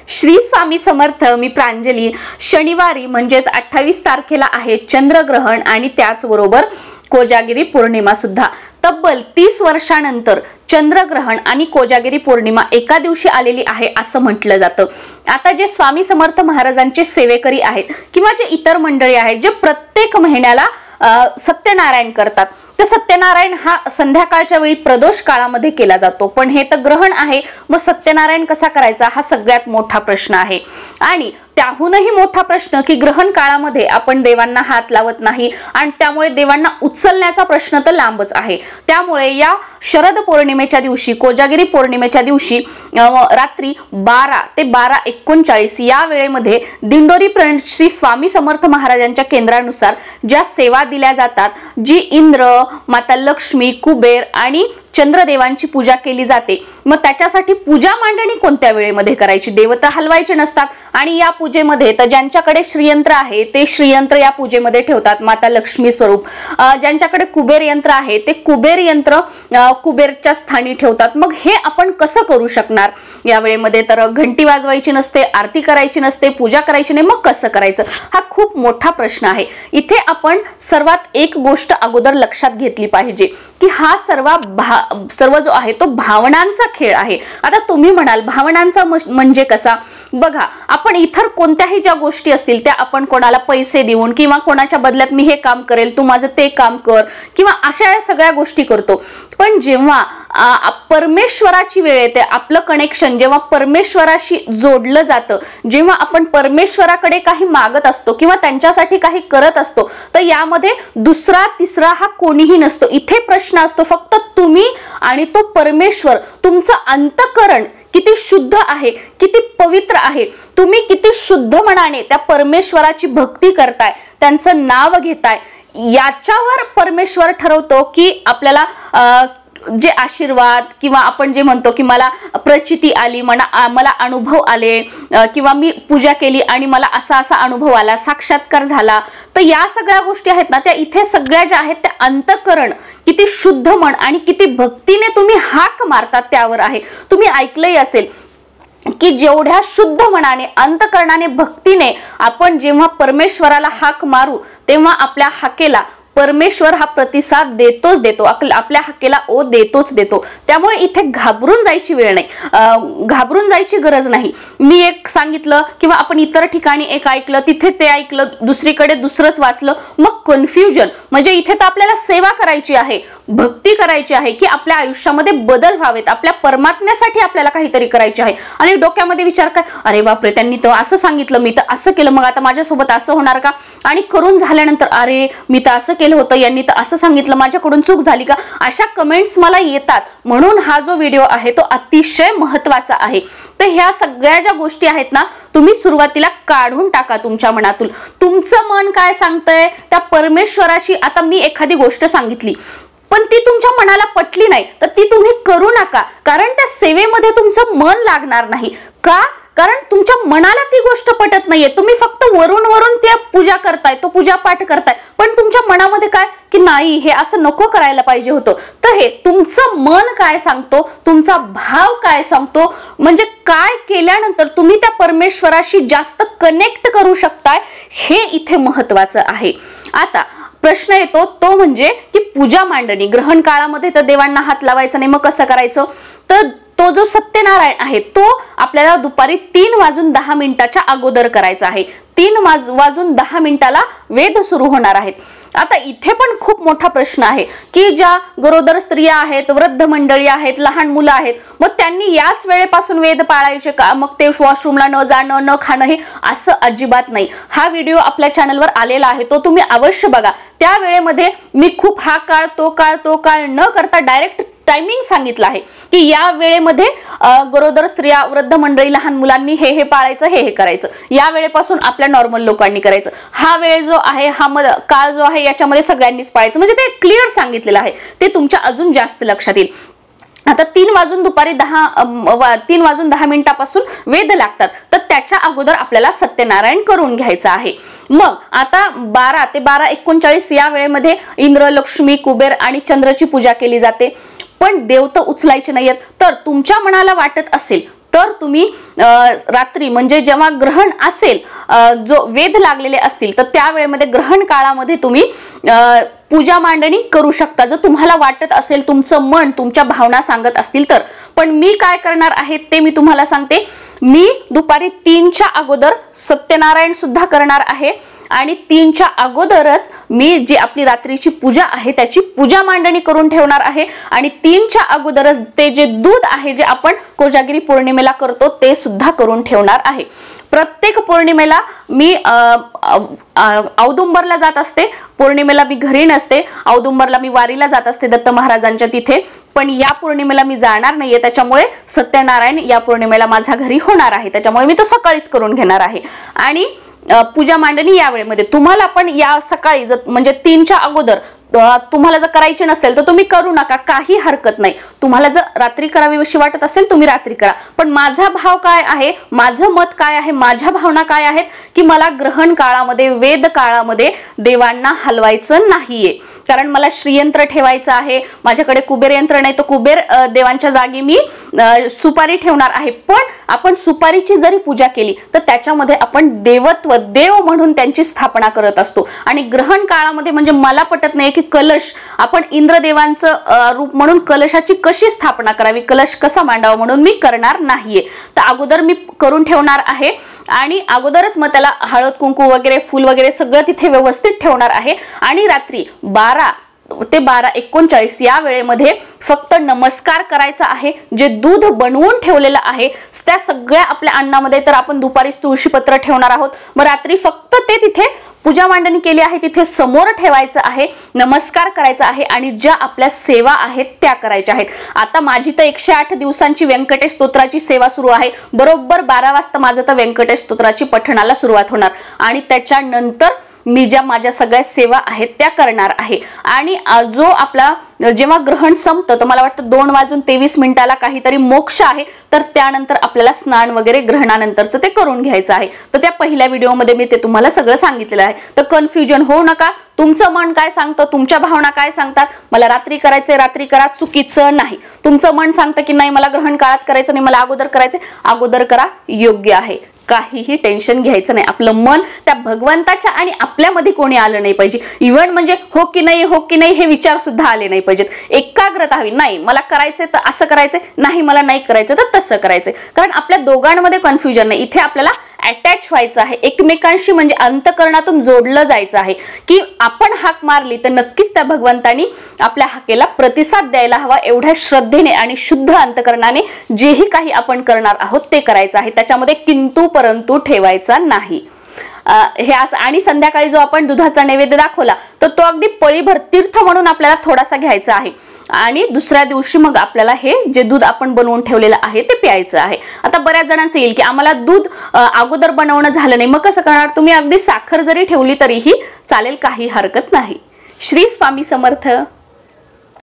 श्री स्वामी समर्थ. मी प्रांजली. शनिवारी म्हणजेच 28 तारखेला आहे चंद्रग्रहण आणि त्याचबरोबर कोजागिरी पौर्णिमा सुद्धा. तब्बल 30 वर्षानंतर चंद्रग्रहण आणि कोजागिरी पौर्णिमा एका दिवशी आलेली आहे असं म्हटलं जातं. आता जे स्वामी समर्थ महाराजांचे सेवेकरी आहेत किंवा जे इतर मंडळी आहेत जे प्रत्येक महिन्याला सत्यनारायण करतात, तर सत्यनारायण हा संध्याकाळच्या वेळी प्रदोष काळामध्ये केला जातो. पण हे तर ग्रहण आहे, मग सत्यनारायण कसा करायचा हा सगळ्यात मोठा प्रश्न आहे. आणि त्याहूनही मोठा प्रश्न की ग्रहण काळामध्ये आपण देवांना हात लावत नाही आणि त्यामुळे देवांना उचलण्याचा प्रश्न तर लांबच आहे. त्यामुळे या शरद पौर्णिमेच्या दिवशी, कोजागिरी पौर्णिमेच्या दिवशी रात्री 12 ते 12:39 या वेळेमध्ये दिंडोरी श्री स्वामी समर्थ महाराजांच्या केंद्रानुसार ज्या सेवा दिल्या जातात, जी इंद्र, माता लक्ष्मी, कुबेर आणि चंद्रदेवांची पूजा केली जाते, मग त्याच्यासाठी पूजा मांडणी कोणत्या वेळेमध्ये करायची? देवता हलवायचे नसतात आणि या पूजेमध्ये तर ज्यांच्याकडे श्रीयंत्र आहे ते श्रीयंत्र या पूजेमध्ये ठेवतात, माता लक्ष्मी स्वरूप. ज्यांच्याकडे कुबेर यंत्र आहे ते कुबेर यंत्र कुबेरच्या स्थानी ठेवतात. मग हे आपण कसं करू शकणार? या वेळेमध्ये तर घंटी वाजवायची नसते, आरती करायची नसते, पूजा करायची नाही, मग कसं करायचं? हा खूप मोठा प्रश्न आहे. इथे आपण सर्वात एक गोष्ट अगोदर लक्षात घेतली पाहिजे की हा सर्व जो आहे तो भावनांचा खेळ आहे. आता तुम्ही म्हणाल भावनांचा म्हणजे कसा? बघा, आपण इतर कोणत्याही ज्या गोष्टी असतील त्या आपण कोणाला पैसे देऊन किंवा कोणाच्या बदल्यात मी हे काम करेल, तू माझं ते काम कर, किंवा अशा सगळ्या गोष्टी करतो. पण जेव्हा परमेश्वराची वेळ येते, आपलं कनेक्शन जेव्हा परमेश्वराशी जोडलं जातं, जेव्हा आपण परमेश्वराकडे काही मागत असतो किंवा त्यांच्यासाठी काही करत असतो, तर यामध्ये दुसरा तिसरा हा कोणीही नसतो. इथे प्रश्न असतो फक्त तुम्ही आणि तो परमेश्वर. तुमचं अंतःकरण किती शुद्ध आहे, किती पवित्र आहे, तुम्ही किती शुद्ध मनाने त्या परमेश्वराची भक्ती करताय, त्यांचं नाव घेताय, याच्यावर परमेश्वर ठरवतो की आपल्याला जे आशीर्वाद किंवा आपण जे म्हणतो की मला प्रचिती आली, मला अनुभव आले, किंवा मी पूजा केली आणि मला असा असा अनुभव आला, साक्षात्कार झाला. तर या सगळ्या गोष्टी आहेत ना, त्या इथे सगळ्या ज्या आहेत त्या अंतःकरण किती शुद्ध मन आणि किती भक्तीने तुम्ही हाक मारतात त्यावर आहे. तुम्ही ऐकलंही असेल की जेवढ्या शुद्ध मनाने, अंतःकरणाने, भक्तीने आपण जेव्हा परमेश्वराला हाक मारू तेव्हा आपल्या हाकेला परमेश्वर हा प्रतिसाद देतोच देतो, आपल्या हाकेला ओ देतोच देतो. त्यामुळे इथे घाबरून जायची वेळ नाही, घाबरून जायची गरज नाही. मी एक सांगितलं किंवा आपण इतर ठिकाणी एक ऐकलं, तिथे ते ऐकलं, दुसरीकडे दुसरंच वाचलं, मग कन्फ्युजन. म्हणजे इथे तर आपल्याला सेवा करायची आहे, भक्ती करायची आहे की आपल्या आयुष्यामध्ये बदल व्हावेत, आपल्या परमात्म्यासाठी आपल्याला काहीतरी करायचे आहे. आणि डोक्यामध्ये विचार काय, अरे बापरे त्यांनी तर असं सांगितलं, मी तर असं केलं, मग आता माझ्यासोबत असं होणार का? आणि करून झाल्यानंतर अरे मी तर असं केलं होतं, यांनी तर असं सांगितलं, माझ्याकडून चूक झाली का? अशा कमेंट्स मला येतात. म्हणून हा जो व्हिडिओ आहे तो अतिशय महत्त्वाचा आहे. तर ह्या सगळ्या ज्या गोष्टी आहेत ना, तुम्ही सुरुवातीला काढून टाका तुमच्या मनातून. तुमचं मन काय सांगतंय त्या परमेश्वराशी. आता मी एखादी गोष्ट सांगितली पण ती तुमच्या मनाला पटली नाही तर ती तुम्ही करू नका, कारण त्या सेवेमध्ये तुमचं मन लागणार नाही. का? कारण तुमच्या मनाला ती गोष्ट पटत नाहीये. तुम्ही फक्त वरून वरून त्या पूजा करताय, तो पूजा पाठ करताय, पण तुमच्या मनामध्ये काय की नाही, हे असं नको करायला पाहिजे होतं. तर हे तुमचं मन काय सांगतो, तुमचा भाव काय सांगतो, म्हणजे काय केल्यानंतर तुम्ही त्या परमेश्वराशी जास्त कनेक्ट करू शकताय, हे इथे महत्वाचं आहे. आता प्रश्न येतो तो म्हणजे की पूजा मांडणी. ग्रहण काळामध्ये तर देवांना हात लावायचा नाही, मग कसं करायचं? तर तो जो सत्यनारायण आहे तो आपल्याला दुपारी 3:10 अगोदर करायचा आहे. 3:10 वेद सुरू होणार आहेत. आता इथे पण खूप मोठा प्रश्न आहे की ज्या गरोदर स्त्रिया आहेत, वृद्ध मंडळी आहेत, लहान मुलं आहेत, मग त्यांनी याच वेळेपासून वेद पाळायचे का? मग ते वॉशरूमला न जाणं, न खाणं, हे असं अजिबात नाही. हा व्हिडिओ आपल्या चॅनलवर आलेला आहे, तो तुम्ही अवश्य बघा. त्या वेळेमध्ये मी खूप हा काळ तो काळ न करता डायरेक्ट टायमिंग सांगितलं आहे की या वेळेमध्ये गरोदर स्त्रिया, वृद्ध मंडळी, लहान मुलांनी हे पाळायचं, हे करायचं. या वेळेपासून आपल्या नॉर्मल लोकांनी करायचं. हा वेळ जो आहे, हा काळ जो आहे, याच्यामध्ये सगळ्यांनीच पाळायचं. म्हणजे ते क्लिअर सांगितलेलं आहे, ते तुमच्या अजून जास्त लक्षात येईल. आता 3:10 वेद लागतात, तर त्याच्या अगोदर आपल्याला सत्यनारायण करून घ्यायचं आहे. मग आता 12 ते 12:39 या वेळेमध्ये इंद्र, लक्ष्मी, कुबेर आणि चंद्राची पूजा केली जाते. पण देव तर उचलायचे नाहीयेत. तर तुमच्या मनाला वाटत असेल तर तुम्ही रात्री म्हणजे जेव्हा ग्रहण असेल, जो वेध लागलेले असतील, तर त्या वेळेमध्ये ग्रहण काळामध्ये तुम्ही पूजा मांडणी करू शकता, जर तुम्हाला वाटत असेल, तुमचं मन तुमच्या भावना सांगत असतील तर. पण मी काय करणार आहे ते मी तुम्हाला सांगते. मी दुपारी 3च्या अगोदर सत्यनारायण सुद्धा करणार आहे आणि 3च्या अगोदरच मी जी आपली रात्रीची पूजा आहे त्याची पूजा मांडणी करून ठेवणार आहे आणि 3च्या अगोदरच ते जे दूध आहे जे आपण कोजागिरी पौर्णिमेला करतो ते सुद्धा करून ठेवणार आहे. प्रत्येक पौर्णिमेला मी औदुंबरला जात असते, पौर्णिमेला मी घरी नसते. औदुंबरला मी वारीला जात असते दत्त महाराजांच्या तिथे, पण या पौर्णिमेला मी जाणार नाहीये, त्याच्यामुळे सत्यनारायण या पौर्णिमेला माझ्या घरी होणार आहे, त्याच्यामुळे मी तो सकाळीच करून घेणार आहे. आणि पूजा मांडणी या वेळेमध्ये तुम्हाला पण या सकाळी म्हणजे 3च्या अगोदर तुम्हाला जर करायची नसेल तर तुम्ही करू नका, काही हरकत नाही. तुम्हाला जर रात्री करावी अशी वाटत असेल तुम्ही रात्री करा. पण माझा भाव काय आहे, माझं मत काय आहे, माझ्या भावना काय आहेत की मला ग्रहण काळामध्ये, वेद काळामध्ये देवांना हलवायचं नाहीये. कारण मला श्रीयंत्र ठेवायचं आहे, माझ्याकडे कुबेर यंत्र नाही तर कुबेर देवांच्या जागी मी सुपारी ठेवणार आहे. पण आपण सुपारीची जरी पूजा केली तर त्याच्यामध्ये आपण देवत्व, देव म्हणून त्यांची स्थापना करत असतो. आणि ग्रहण काळामध्ये म्हणजे मला पटत नाही की कलश आपण इंद्रदेवांचं रूप म्हणून कलशाची कशी स्थापना करावी, कलश कसा मांडावा, म्हणून मी करणार नाहीये. तर अगोदर मी करून ठेवणार आहे आणि अगोदरच मग त्याला हळद कुंकू वगैरे, फूल वगैरे सगळं तिथे व्यवस्थित ठेवणार आहे. आणि रात्री 12 ते 12:39 या वेळेमध्ये फक्त नमस्कार करायचा आहे. जे दूध बनवून ठेवलेलं आहे त्या सगळ्या आपल्या अन्नामध्ये, तर आपण दुपारीच तुळशीपत्र ठेवणार आहोत, मग रात्री फक्त ते तिथे पूजा मांडणी केली आहे तिथे समोर ठेवायचं आहे, नमस्कार करायचा आहे आणि ज्या आपल्या सेवा आहेत त्या करायच्या आहेत. आता माझी तर 108 दिवसांची व्यंकटेश स्तोत्राची सेवा सुरू आहे. बरोबर 12 वाजता माझं तर व्यंकटेश स्तोत्राची पठणाला सुरुवात होणार आणि त्याच्यानंतर मी ज्या माझ्या सगळ्या सेवा आहेत त्या करणार आहे. आणि जो आपला जेव्हा ग्रहण संपतं तर मला वाटतं 2:23 काहीतरी मोक्ष आहे, तर त्यानंतर आपल्याला स्नान वगैरे ग्रहणानंतरचं ते करून घ्यायचं आहे. तर त्या पहिल्या व्हिडिओमध्ये मी ते तुम्हाला सगळं सांगितलेलं आहे. तर कन्फ्युजन होऊ नका. तुमचं मन काय सांगतं, तुमच्या भावना काय सांगतात, मला रात्री करायचंय रात्री करा, चुकीचं नाही. तुमचं मन सांगतं की नाही मला ग्रहण काळात करायचं नाही, मला अगोदर करायचंय, अगोदर करा, योग्य आहे. काहीही टेन्शन घ्यायचं नाही. आपलं मन त्या भगवंताच्या आणि आपल्यामध्ये कोणी आलं नाही पाहिजे. इव्हन म्हणजे हो की नाही हे विचार सुद्धा आले नाही पाहिजेत. एकाग्रता हवी. नाही मला करायचंय तर असं करायचंय, नाही मला नाही करायचं तर तसं करायचंय. कारण आपल्या दोघांमध्ये कन्फ्युजन नाही. इथे आपल्याला अटॅच व्हायचं आहे एकमेकांशी, म्हणजे अंतःकरणातून जोडलं जायचं आहे की आपण हाक मारली तर नक्कीच त्या भगवंतानी आपल्या हाकेला प्रतिसाद द्यायला हवा. एवढ्या श्रद्धेने आणि शुद्ध अंतःकरणाने जेही काही आपण करणार आहोत ते करायचं आहे. त्याच्यामध्ये किंतु परंतु ठेवायचा नाही. हे आणि संध्याकाळी जो आपण दुधाचा नैवेद्य दाखवला तर तो अगदी पळीभर तीर्थ म्हणून आपल्याला थोडासा घ्यायचा आहे आणि दुसऱ्या दिवशी मग आपल्याला हे जे दूध आपण बनवून ठेवलेलं आहे ते प्यायचं आहे. आता बऱ्याच जणांचं येईल की आम्हाला दूध अगोदर बनवणं झालं नाही, मग कसं करणार? तुम्ही अगदी साखर जरी ठेवली तरीही चालेल, काही हरकत नाही. श्री स्वामी समर्थ.